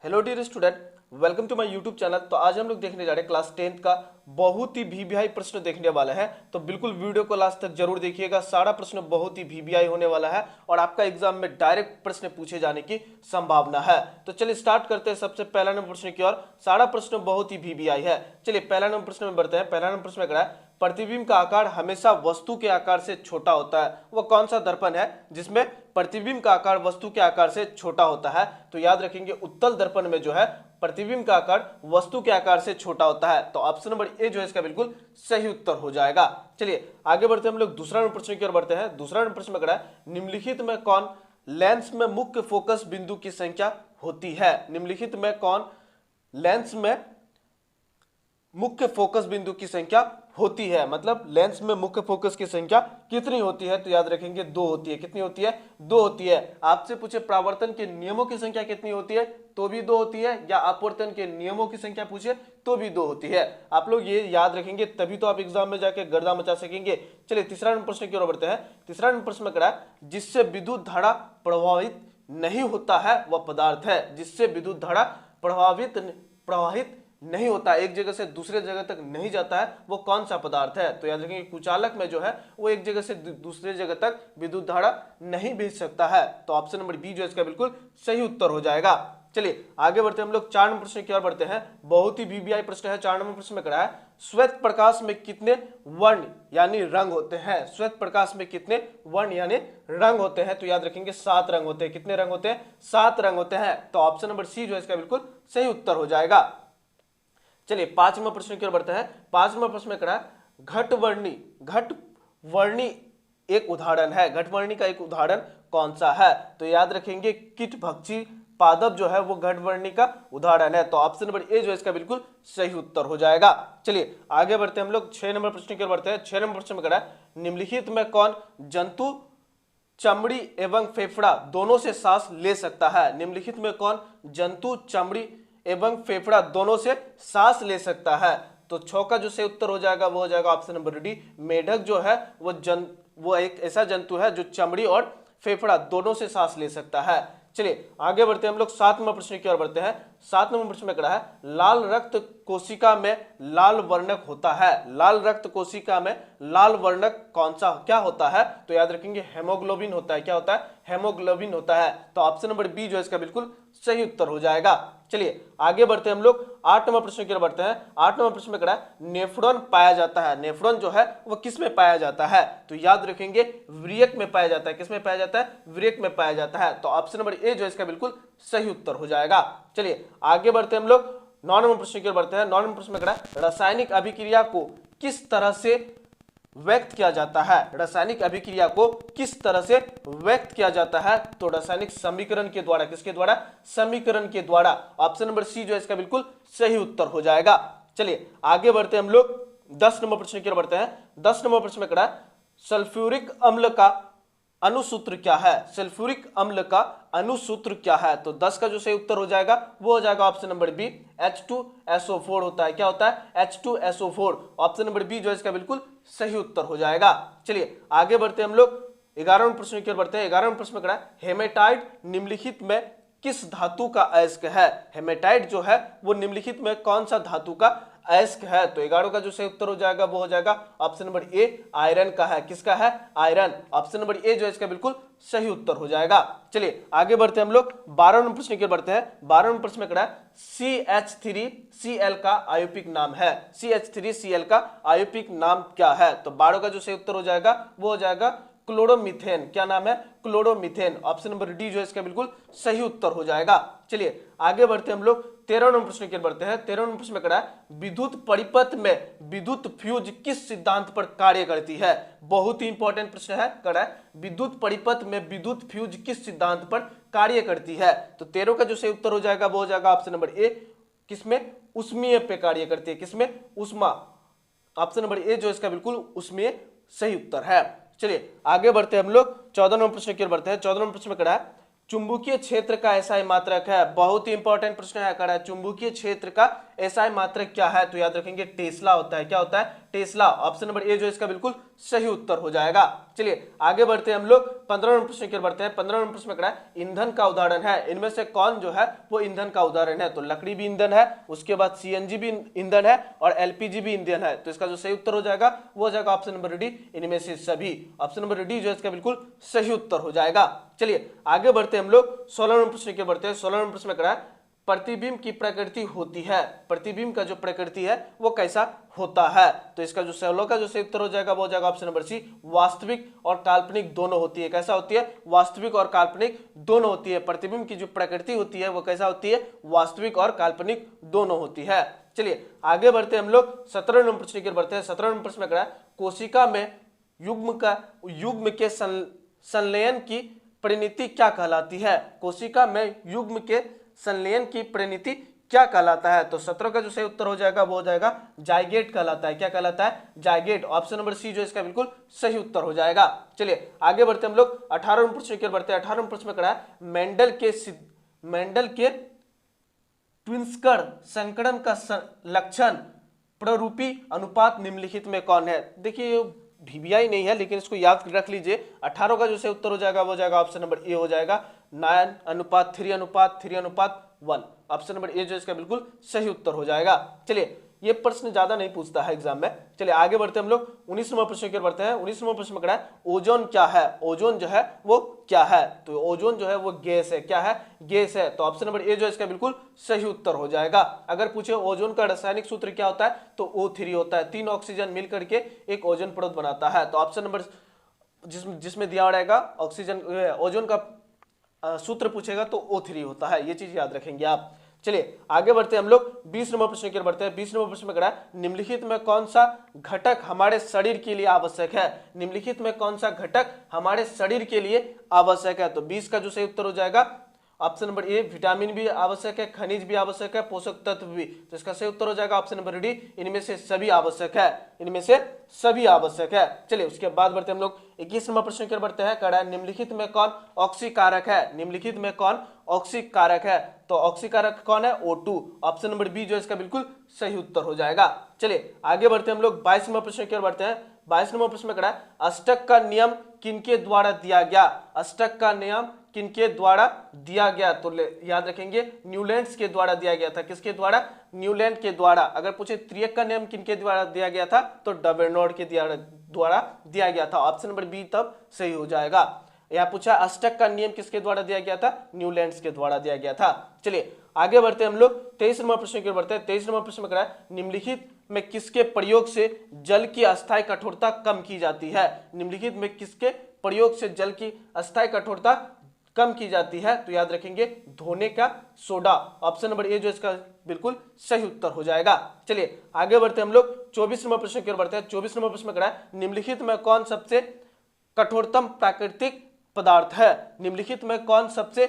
Hello dear student, welcome to my YouTube channel. तो आज हम लोग देखने जा रहे हैं क्लास 10th का बहुत ही वीवीआई प्रश्न देखने वाला है। तो बिल्कुल वीडियो को लास्ट तक जरूर देखिएगा। सारा प्रश्न बहुत ही वीवीआई होने वाला है और आपका एग्जाम में डायरेक्ट प्रश्न पूछे जाने की संभावना है। तो चलिए स्टार्ट करते हैं सबसे पहला नंबर प्रश्न की ओर। सारा प्रश्न बहुत ही वीवीआई है। चलिए पहला नंबर प्रश्न में बढ़ते हैं। पहला नंबर प्रश्न में करा है, प्रतिबिंब का आकार हमेशा वस्तु के आकार से छोटा होता है। वह कौन सा दर्पण है जिसमें प्रतिबिंब का आकार वस्तु के आकार से छोटा होता है? तो याद रखेंगे उत्तल दर्पण में जो है प्रतिबिंब का आकार वस्तु के आकार से छोटा होता है। तो ऑप्शन नंबर ए जो है इसका बिल्कुल सही उत्तर हो जाएगा। चलिए आगे बढ़ते हैं हम लोग दूसरा नंबर प्रश्न की ओर बढ़ते हैं। दूसरा नंबर प्रश्न में करा है, निम्नलिखित में कौन लेंस में मुख्य फोकस बिंदु की संख्या होती है? निम्नलिखित में कौन लेंस में मुख्य फोकस बिंदु की संख्या होती है? मतलब लेंस में मुख्य फोकस की संख्या कितनी होती है? तो याद रखेंगे 2 होती है। कितनी होती है? 2 होती है। आपसे पूछे परावर्तन के नियमों की संख्या कितनी होती है तो भी 2 होती है, या अपवर्तन के नियमों की संख्या पूछे तो भी 2 होती है। आप लोग ये याद रखेंगे तभी तो आप एग्जाम में जाके गर्दा मचा सकेंगे। चलिए तीसरा नंबर प्रश्न की ओर बढ़ते हैं। तीसरा नंबर प्रश्न में करा है, जिससे विद्युत धारा प्रभावित नहीं होता है वह पदार्थ है। जिससे विद्युत धारा प्रवाहित नहीं होता, एक जगह से दूसरे जगह तक नहीं जाता है, वो कौन सा पदार्थ है? तो याद रखेंगे कुचालक में जो है वो एक जगह से दूसरे जगह तक विद्युत धारा नहीं भेज सकता है। तो ऑप्शन नंबर बी जो है इसका बिल्कुल सही उत्तर हो जाएगा। चलिए आगे बढ़ते हैं हम लोग 4 नंबर प्रश्न की ओर बढ़ते हैं। बहुत ही वीवीआई प्रश्न है। 4 नंबर प्रश्न में करा है, श्वेत प्रकाश में कितने वर्ण यानी रंग होते हैं? श्वेत प्रकाश में कितने वर्ण यानी रंग होते हैं? तो याद रखेंगे 7 रंग होते हैं। कितने रंग होते हैं? 7 रंग होते हैं। तो ऑप्शन नंबर सी जो है इसका बिल्कुल सही उत्तर हो जाएगा। चलिए 5 नंबर प्रश्न की ओर बढ़ते हैं। 5 नंबर प्रश्न में करा घटवर्णी एक उदाहरण है। घटवर्णी का एक उदाहरण कौन सा है? तो याद रखेंगे कीटभक्षी पादप जो है वो घटवर्णी का उदाहरण है। तो ऑप्शन नंबर ए जो है इसका बिल्कुल सही उत्तर हो जाएगा। चलिए आगे बढ़ते हैं हम लोग 6 नंबर प्रश्न की ओर बढ़ते हैं। 6 नंबर प्रश्न में करा है, निम्नलिखित में कौन जंतु चमड़ी एवं फेफड़ा दोनों से सांस ले सकता है? निम्नलिखित में कौन जंतु चमड़ी एवं फेफड़ा दोनों से सांस ले सकता है? तो 6 का जो सही उत्तर हो जाएगा वो हो जाएगा ऑप्शन नंबर डी। मेढक जो है वो एक ऐसा जंतु है जो चमड़ी और फेफड़ा दोनों से सांस ले सकता है। चलिए आगे बढ़ते हैं हम लोग 7 नंबर प्रश्न की ओर बढ़ते हैं। 7 नंबर प्रश्न में करा है, लाल रक्त कोशिका में लाल वर्णक होता है। लाल रक्त कोशिका में लाल वर्णक कौन सा क्या होता है? तो याद रखेंगे हेमोग्लोबिन होता है। क्या होता है? हेमोग्लोबिन होता है। तो ऑप्शन नंबर बी जो है इसका बिल्कुल सही उत्तर हो जाएगा। चलिए आगे बढ़ते हैं हम लोग 8 नंबर प्रश्न की ओर बढ़ते हैं। 8 नंबर प्रश्न में करा है, नेफ्रॉन पाया जाता है। नेफ्रॉन जो है वो किस में पाया जाता है? तो याद रखेंगे वृक्क में पाया जाता है। किस में पाया जाता है? वृक्क में पाया जाता है। तो ऑप्शन नंबर ए जो है इसका बिल्कुल सही उत्तर हो जाएगा। चलिए आगे बढ़ते हैं हम लोग 9 नंबर प्रश्न की ओर बढ़ते हैं। 9 नंबर प्रश्न में करा है, रासायनिक अभिक्रिया को किस तरह से व्यक्त किया जाता है? रासायनिक अभिक्रिया को किस तरह से व्यक्त किया जाता है? तो रासायनिक समीकरण के द्वारा। किसके द्वारा? समीकरण के द्वारा। ऑप्शन नंबर सी जो है इसका बिल्कुल सही उत्तर हो जाएगा। चलिए आगे बढ़ते हैं हम लोग 10 नंबर प्रश्न की ओर बढ़ते हैं। 10 नंबर प्रश्न में करा है, सल्फ्यूरिक अम्ल का अनुसूत्र क्या है? सल्फ्यूरिक अम्ल का अनुसूत्र क्या है? तो 10 का जो सही उत्तर हो जाएगा वो हो जाएगा ऑप्शन नंबर बी, H2SO4 होता है। क्या होता है? H2SO4। ऑप्शन नंबर बी जो है इसका बिल्कुल सही उत्तर हो जाएगा। चलिए आगे बढ़ते हैं हम लोग 11 प्रश्न की ओर बढ़ते हैं। 11 प्रश्न में करा है, हेमेटाइट निम्नलिखित में किस धातु का अयस्क है? हेमेटाइट जो है वो निम्नलिखित में कौन सा धातु का अयस्क है? तो 11 का जो सही उत्तर हो जाएगा वो हो जाएगा ऑप्शन नंबर ए, आयरन का है। किसका है? आयरन। ऑप्शन नंबर ए जो है इसका बिल्कुल सही उत्तर हो जाएगा। चलिए आगे बढ़ते हैं हम लोग 12 नंबर प्रश्न की ओर बढ़ते हैं। 12 नंबर प्रश्न में करा है, CH3Cl का आयोपिक नाम है। CH3Cl का आयोपिक नाम क्या है? तो 12 का जो सही उत्तर हो जाएगा वो हो जाएगा क्लोरोमीथेन। क्या नाम है? क्लोरोमीथेन। ऑप्शन नंबर डी जो है इसका बिल्कुल सही उत्तर हो जाएगा। चलिए आगे बढ़ते हैं हम लोग 13 नंबर प्रश्न की ओर बढ़ते हैं। 13 नंबर प्रश्न में करा है, विद्युत परिपथ में विद्युत फ्यूज किस सिद्धांत पर कार्य करती है? बहुत ही इंपॉर्टेंट प्रश्न है। करा है, विद्युत परिपथ में विद्युत फ्यूज किस सिद्धांत पर कार्य करती है? तो 13 का जो सही उत्तर हो जाएगा वो हो जाएगा ऑप्शन नंबर ए, किसमें? उष्मीय पे कार्य करती है। किसमें? उष्मा। ऑप्शन नंबर ए जो इसका बिल्कुल उष्मीय सही उत्तर है। चलिए आगे बढ़ते हैं हम लोग 14 नंबर प्रश्न की ओर बढ़ते हैं। 14 नंबर प्रश्न में करा है, चुंबकीय क्षेत्र का ऐसा ही मात्रक है। बहुत ही इंपॉर्टेंट प्रश्न है। करा है, चुंबकीय क्षेत्र का एसआई मात्रक क्या है? तो याद रखेंगे टेस्ला होता है। क्या होता है? टेस्ला। ऑप्शन नंबर ए जो इसका बिल्कुल सही उत्तर हो जाएगा। चलिए आगे बढ़ते हैं हम लोग 15 नंबर प्रश्न की ओर बढ़ते हैं। 15 नंबर प्रश्न में क्या है? ईंधन का उदाहरण है, इनमें से कौन जो है वो ईंधन का उदाहरण है? तो लकड़ी भी ईंधन है, उसके बाद सीएनजी भी ईंधन है और एलपीजी भी ईंधन है। तो इसका जो सही उत्तर हो जाएगा वो हो जाएगा ऑप्शन नंबर डी, इनमें से सभी। ऑप्शन नंबर डी जो है इसका बिल्कुल सही उत्तर हो जाएगा। चलिए आगे बढ़ते हैं हम लोग 16 नंबर प्रश्न की ओर बढ़ते हैं। 16 नंबर प्रश्न में क्या है? प्रतिबिंब की प्रकृति होती है, प्रतिबिंब का जो प्रकृति है वो कैसा होता है? तो इसका जो 16 का जो सही उत्तर हो जाएगा वो हो जाएगा ऑप्शन नंबर सी, वास्तविक और काल्पनिक दोनों होती है। कैसा होती है? वास्तविक और काल्पनिक दोनों होती है। प्रतिबिंब की जो प्रकृति होती है वो कैसा होती है? वास्तविक और काल्पनिक दोनों होती है। चलिए आगे बढ़ते हैं हम लोग 17 नंबर प्रश्न की ओर बढ़ते हैं। 17 नंबर प्रश्न में क्या है? कोशिका में युग्म के संलयन की परिणति क्या कहलाती है? कोशिका में युग्म के संलयन की परिणति क्या कहलाता है? तो 17 का जो सही उत्तर हो जाएगा वो हो जाएगा जाइगेट कहलाता है। क्या कहलाता है? जाइगेट। ऑप्शन नंबर सी जो इसका बिल्कुल सही उत्तर हो जाएगा। चलिए आगे बढ़ते हम लोग 18 नंबर प्रश्न की ओर बढ़ते हैं। 18 नंबर प्रश्न में क्या है? मेंडल के ट्विंस्कर संकरण का लक्षण प्ररूपी अनुपात निम्नलिखित में कौन है? देखिए वीवीआई नहीं है लेकिन इसको याद रख लीजिए। 18 का जो सही उत्तर हो जाएगा वो हो जाएगा ऑप्शन नंबर ए हो जाएगा 9:3:3:1। ऑप्शन नंबर ए जो इसका बिल्कुल सही उत्तर हो जाएगा। चलिए ये प्रश्न ज्यादा नहीं पूछता है एग्जाम में। चलिए आगे बढ़ते हम लोग 19 नंबर प्रश्न की ओर बढ़ते हैं। 19 नंबर प्रश्न में क्या है? ओजोन क्या है? ओजोन जो है वो क्या है? तो ओजोन जो है वो गैस है। क्या है? गैस है। तो ऑप्शन नंबर ए जो इसका बिल्कुल सही उत्तर हो जाएगा। अगर पूछे ओजोन का रासायनिक सूत्र क्या होता है तो O3 होता है। 3 ऑक्सीजन मिलकर के एक ओजोन परत बनाता है। तो ऑप्शन नंबर जिसमें दिया रहेगा ऑक्सीजन ओजोन का सूत्र पूछेगा तो O3 होता है। ये चीज याद रखेंगे आप। चलिए आगे बढ़ते हैं हम लोग 20 नंबर प्रश्न की ओर बढ़ते हैं। 20 नंबर प्रश्न में क्या है? निम्नलिखित में कौन सा घटक हमारे शरीर के लिए आवश्यक है? निम्नलिखित में कौन सा घटक हमारे शरीर के लिए आवश्यक है? तो 20 का जो सही उत्तर हो जाएगा ऑप्शन नंबर ए, विटामिन भी आवश्यक है, खनिज भी आवश्यक है, पोषक तत्व भी। तो इसका सही उत्तर हो जाएगा ऑप्शन नंबर डी, इनमें से सभी आवश्यक है। इनमें से सभी आवश्यक है। चलिए उसके बाद बढ़ते हम लोग 21 नंबर प्रश्न की ओर बढ़ते हैं। कड़ा निम्नलिखित में कौन ऑक्सीकारक है? निम्नलिखित में कौन ऑक्सीकारक है? तो ऑक्सीकारक कौन है? O2। ऑप्शन नंबर बी जो इसका बिल्कुल सही उत्तर हो जाएगा। चलिए आगे बढ़ते हम लोग 22 नंबर प्रश्न की ओर बढ़ते हैं। 22 नंबर प्रश्न में क्या है? अष्टक का नियम किनके द्वारा दिया गया? अष्टक का नियम किनके द्वारा दिया गया? तो याद रखेंगे न्यूलैंड्स के द्वारा दिया गया था। किसके द्वारा? न्यूलैंड के द्वारा। अगर पूछे त्रियक का नियम किनके द्वारा दिया गया था तो डवेनोर्ड के द्वारा दिया गया था। ऑप्शन नंबर बी तब सही हो जाएगा। यह पूछा अष्टक का नियम किसके द्वारा दिया गया था? न्यूलैंड्स के द्वारा दिया गया था। चलिए आगे बढ़ते हम लोग 23 नंबर प्रश्न की ओर बढ़ते हैं। 23 नंबर प्रश्न में क्या है? निम्नलिखित में किसके प्रयोग से जल की अस्थायी कठोरता कम की जाती है? निम्नलिखित में किसके प्रयोग से जल की अस्थायी कठोरता कम की जाती है? तो याद रखेंगे धोने का सोडा। ऑप्शन नंबर ए जो इसका बिल्कुल सही उत्तर हो जाएगा। चलिए आगे बढ़ते हम लोग 24 नंबर प्रश्न की ओर बढ़ते हैं। 24 नंबर प्रश्न में क्या है? निम्नलिखित में कौन सबसे कठोरतम प्राकृतिक पदार्थ है? निम्नलिखित में कौन सबसे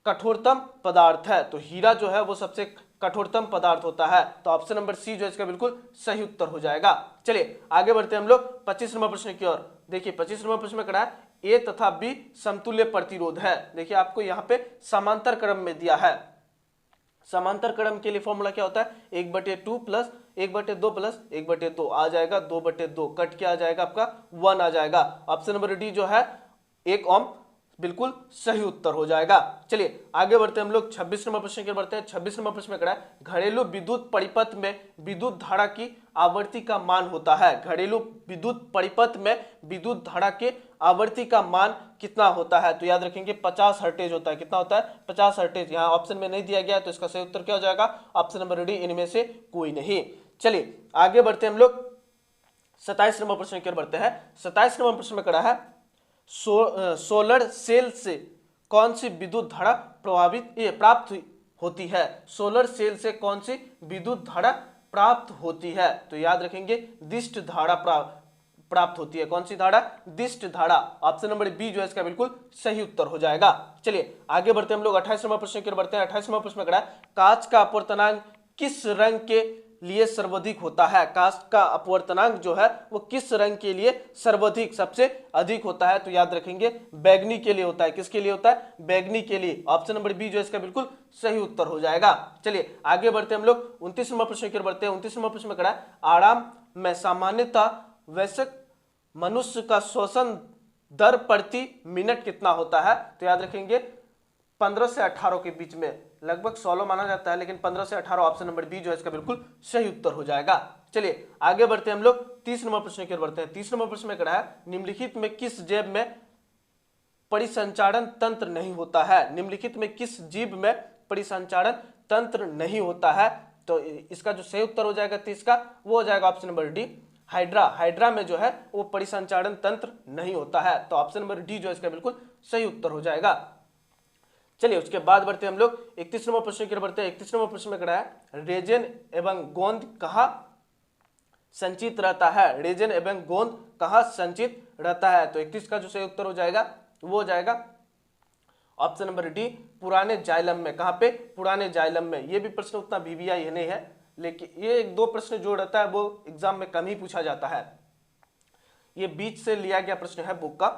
कठोरतम पदार्थ है? तो हीरा जो है वो सबसे कठोरतम पदार्थ होता है। तो ऑप्शन नंबर सी जो इसका बिल्कुल सही उत्तर हो जाएगा। चलिए आगे बढ़ते हैं हम लोग 25 नंबर प्रश्न की ओर। देखिए 25 नंबर प्रश्न में क्या है? ए तथा बी समतुल्य प्रतिरोध है। देखिए आपको यहाँ पे समांतर क्रम में दिया है। समांतर क्रम के लिए फॉर्मूला क्या होता है? 1/2 प्लस 1/2 प्लस 1/2 आ जाएगा 2/2 कट क्या आ जाएगा आपका 1 आ जाएगा। ऑप्शन नंबर डी जो है 1 ओम बिल्कुल सही उत्तर हो जाएगा। चलिए आगे बढ़ते हैं हम लोग 26 नंबर प्रश्न की ओर बढ़ते हैं। 26 नंबर प्रश्न में क्या है? घरेलू विद्युत परिपथ में विद्युत धारा की आवर्ती का मान होता है। घरेलू विद्युत परिपथ में विद्युत धारा के आवर्ती का मान कितना होता है? तो याद रखेंगे 50 हर्टेज होता है। कितना होता है? 50 हर्टेज। यहाँ ऑप्शन में नहीं दिया गया तो इसका सही उत्तर क्या हो जाएगा? ऑप्शन नंबर डी, इनमें से कोई नहीं। चलिए आगे बढ़ते हम लोग 27 नंबर प्रश्न की ओर बढ़ते हैं। 27 नंबर प्रश्न में क्या है? सोलर सेल से कौन सी विद्युत धारा प्राप्त होती है? सोलर सेल से कौन सी विद्युत धारा प्राप्त होती है? तो याद रखेंगे दिष्ट धारा प्राप्त होती है। कौन सी धारा? दिष्ट धारा। ऑप्शन नंबर बी जो है इसका बिल्कुल सही उत्तर हो जाएगा। चलिए आगे बढ़ते हम लोग 28 नंबर प्रश्न की ओर बढ़ते हैं। 28 नंबर प्रश्न में क्या है? कांच का अपवर्तनांक किस रंग के लिए सर्वाधिक होता है? कांच का अपवर्तनांक जो है वो किस रंग के लिए सर्वाधिक सबसे अधिक होता है? तो याद रखेंगे बैगनी के लिए होता है। किसके लिए होता है? बैगनी के लिए। ऑप्शन नंबर बी जो है इसका बिल्कुल सही उत्तर हो जाएगा। चलिए आगे बढ़ते हैं हम लोग 29वां प्रश्न की ओर बढ़ते हैं। 29वां प्रश्न में खड़ा है, आराम में सामान्यतः वयस्क मनुष्य का श्वसन दर प्रति मिनट कितना होता है? तो याद रखेंगे 15 से 18 के बीच में, लगभग 16 माना जाता है, लेकिन 15 से 18 ऑप्शन नंबर बी जो है इसका बिल्कुल सही उत्तर हो जाएगा। चलिए आगे बढ़ते हैं हम लोग 30 नंबर प्रश्न की ओर बढ़ते हैं। 30 नंबर प्रश्न में खड़ा है, निम्नलिखित में किस जैव में परिसंचारण तंत्र नहीं होता है? निम्नलिखित में किस जीव में परिसंचारण तंत्र नहीं होता है? तो इसका जो सही उत्तर हो जाएगा 30 का, वो हो जाएगा option number D, hydra. Hydra में जो है वो परिसंचारण तंत्र नहीं होता है, तो ऑप्शन नंबर डी जो है इसका बिल्कुल सही उत्तर हो जाएगा। चलिए उसके बाद बढ़ते हैं हम लोग 31 नंबर प्रश्न की ओर बढ़ते हैं। 31 नंबर प्रश्न में खड़ा है, रेजन एवं गोंद कहाँ संचित रहता है? रेजन एवं गोंद कहाँ संचित रहता है? तो 31 का जो सही उत्तर हो जाएगा वो हो जाएगा ऑप्शन नंबर डी, पुराने जाइलम में। कहाँ पे? पुराने जाइलम में। ये भी प्रश्न उतना वीवीआई नहीं है, लेकिन ये एक दो प्रश्न जो रहता है वो एग्जाम में कम ही पूछा जाता है। ये बीच से लिया गया प्रश्न है बुक का,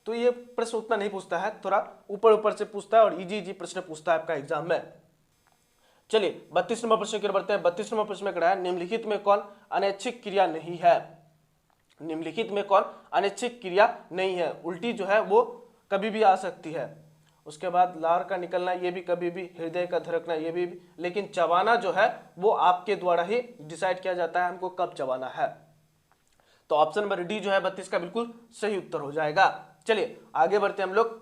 तो ये प्रश्न उतना नहीं पूछता है, थोड़ा ऊपर ऊपर से पूछता है और इजी प्रश्न पूछता है आपका एग्जाम में। चलिए 32 नंबर प्रश्न की ओर बढ़ते हैं। 32 नंबर प्रश्न में खड़ा है, निम्नलिखित में कौन अनैच्छिक क्रिया नहीं है? निम्नलिखित में कौन अनैच्छिक क्रिया नहीं है? उल्टी जो है वो कभी भी आ सकती है, उसके बाद लार का निकलना ये भी कभी भी, हृदय का धड़कना ये भी, लेकिन चबाना जो है वो आपके द्वारा ही डिसाइड किया जाता है हमको कब चबाना है। तो ऑप्शन नंबर डी जो है 32 का बिल्कुल सही उत्तर हो जाएगा। चलिए आगे बढ़ते हैं हम लोग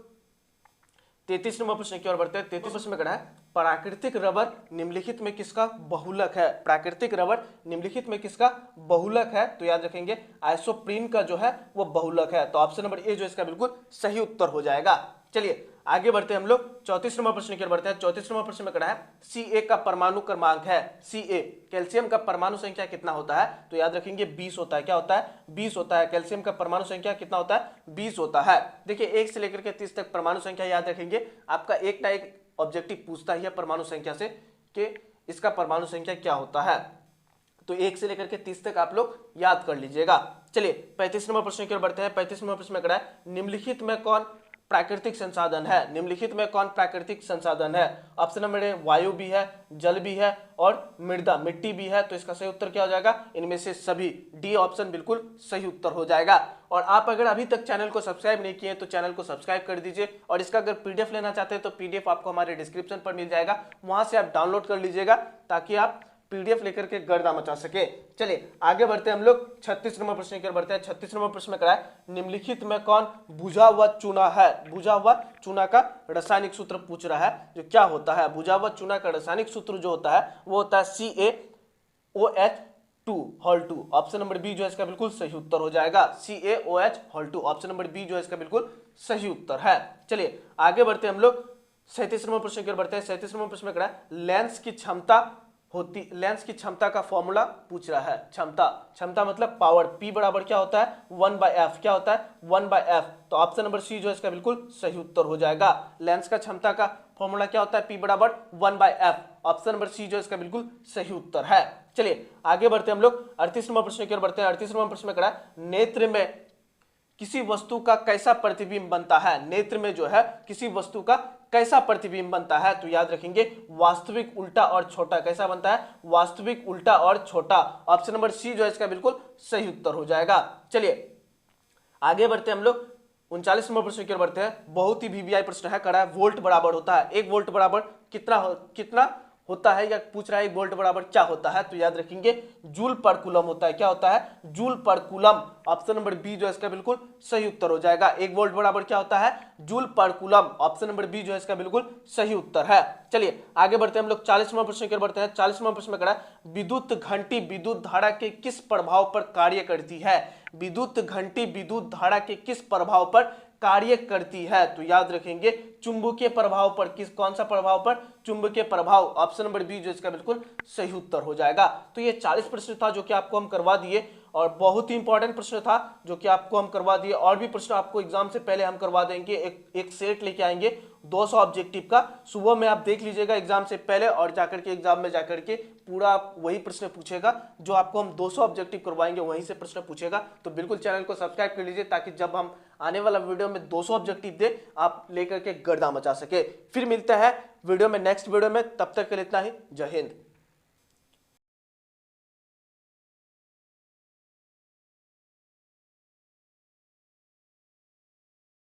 33 नंबर प्रश्न की ओर बढ़ते हैं। 33 प्रश्न में खड़ा है, प्राकृतिक रबर निम्नलिखित में किसका बहुलक है? प्राकृतिक रबर निम्नलिखित में किसका बहुलक है? तो याद रखेंगे आइसोप्रीन का जो है वो बहुलक है, तो ऑप्शन नंबर ए जो इसका बिल्कुल सही उत्तर हो जाएगा। चलिए आगे बढ़ते हैं हम लोग 34 नंबर प्रश्न की ओर बढ़ते हैं। 34 नंबर प्रश्न में खड़ा है, Ca का परमाणु क्रमांक है। Ca कैल्शियम का परमाणु संख्या कितना होता है? तो याद रखेंगे 20 होता है। क्या होता है? 20 होता है। कैल्शियम का परमाणु संख्या कितना होता है? 20 होता है। देखिए 1 से लेकर के 30 तक परमाणु संख्या याद रखेंगे, आपका एक ना एक ऑब्जेक्टिव पूछता ही है परमाणु संख्या से कि इसका परमाणु संख्या क्या होता है, तो 1 से लेकर के 30 तक आप लोग याद कर लीजिएगा। चलिए 35 नंबर प्रश्न की ओर बढ़ते हैं। 35 नंबर प्रश्न में खड़ा है, निम्नलिखित में कौन प्राकृतिक संसाधन है? निम्नलिखित में कौन प्राकृतिक संसाधन है? ऑप्शन नंबर ए वायु भी है, जल भी है और मृदा मिट्टी भी है, तो इसका सही उत्तर क्या हो जाएगा? इनमें से सभी, डी ऑप्शन बिल्कुल सही उत्तर हो जाएगा। और आप अगर अभी तक चैनल को सब्सक्राइब नहीं किए तो चैनल को सब्सक्राइब कर दीजिए, और इसका अगर पीडीएफ लेना चाहते हैं तो पीडीएफ आपको हमारे डिस्क्रिप्शन पर मिल जाएगा, वहां से आप डाउनलोड कर लीजिएगा ताकि आप पीडीएफ लेकर के गर्दा मचा सके। चलिए आगे बढ़ते हैं हम लोग 36 नंबर प्रश्न की ओर बढ़ते हैं। 36 नंबर प्रश्न में क्या है, निम्नलिखित में कौन बुझा हुआ चूना है? बुझा हुआ चूना का रासायनिक सूत्र पूछ रहा है, जो क्या होता है? बुझा हुआ चूना का रासायनिक सूत्र जो होता है वो होता है CaOH2 ऑप्शन नंबर बी जो है इसका बिल्कुल सही उत्तर हो जाएगा। CaOH2 ऑप्शन नंबर बी जो है इसका बिल्कुल सही उत्तर है। चलिए आगे बढ़ते हैं हम लोग 37 नंबर प्रश्न की ओर बढ़ते हैं। 37 नंबर प्रश्न में क्या है, लेंस की क्षमता का फॉर्मूला पूछ रहा है। क्षमता मतलब पावर, P बराबर क्या होता है? 1/f। क्या होता है? 1/f। तो ऑप्शन नंबर सी जो है इसका बिल्कुल सही उत्तर हो जाएगा। लेंस का क्षमता का फॉर्मूला क्या होता है? P बराबर 1/f। ऑप्शन नंबर सी जो है इसका बिल्कुल सही उत्तर है। चलिए आगे बढ़ते हैं हम लोग 38 नंबर प्रश्न की ओर बढ़ते हैं। 38 नंबर प्रश्न में क्या है, नेत्र में किसी वस्तु का कैसा प्रतिबिंब बनता है? नेत्र में जो है किसी वस्तु का कैसा प्रतिबिंब बनता है? तो याद रखेंगे वास्तविक, उल्टा और छोटा। कैसा बनता है? वास्तविक, उल्टा और छोटा। ऑप्शन नंबर सी जो है इसका बिल्कुल सही उत्तर हो जाएगा। चलिए आगे बढ़ते हैं हम लोग 39 नंबर प्रश्न की ओर बढ़ते हैं। बहुत ही वीवीआई प्रश्न है, कड़ा है, वोल्ट बराबर होता है 1 वोल्ट बराबर कितना होता है, या पूछ रहा है 1 वोल्ट बराबर क्या होता है? तो याद रखेंगे जूल पर कूलम होता है। क्या होता है? जूल पर कूलम। ऑप्शन नंबर बी जो है इसका बिल्कुल सही उत्तर हो जाएगा। 1 वोल्ट बराबर क्या होता है? जूल पर कूलम। ऑप्शन नंबर बी जो है इसका बिल्कुल सही उत्तर है। चलिए आगे बढ़ते हैं हम लोग 40 नंबर प्रश्न की ओर बढ़ते हैं। 40 नंबर प्रश्न में क्या है, विद्युत घंटी विद्युत धारा के किस प्रभाव पर कार्य करती है? विद्युत घंटी विद्युत धारा के किस प्रभाव पर कार्य करती है? तो याद रखेंगे चुंबकीय प्रभाव पर। कौन सा प्रभाव पर? चुंबकीय प्रभाव। ऑप्शन नंबर बी जो इसका बिल्कुल सही उत्तर हो जाएगा। तो ये 40 प्रश्न था जो कि आपको हम करवा दिए, और बहुत ही इंपॉर्टेंट प्रश्न था जो कि आपको हम करवा दिए। और भी प्रश्न आपको एग्जाम से पहले हम करवा देंगे, एक सेट लेके आएंगे 200 ऑब्जेक्टिव का। सुबह में आप देख लीजिएगा एग्जाम से पहले, और जाकर के एग्जाम में जाकर के पूरा वही प्रश्न पूछेगा जो आपको हम 200 ऑब्जेक्टिव करवाएंगे, वहीं से प्रश्न पूछेगा। तो बिल्कुल चैनल को सब्सक्राइब कर लीजिए ताकि जब हम आने वाला वीडियो में 200 ऑब्जेक्टिव दे आप लेकर के गर्दा मचा सके। फिर मिलते हैं वीडियो में, नेक्स्ट वीडियो में। तब तक के लिए इतना ही। जय हिंद।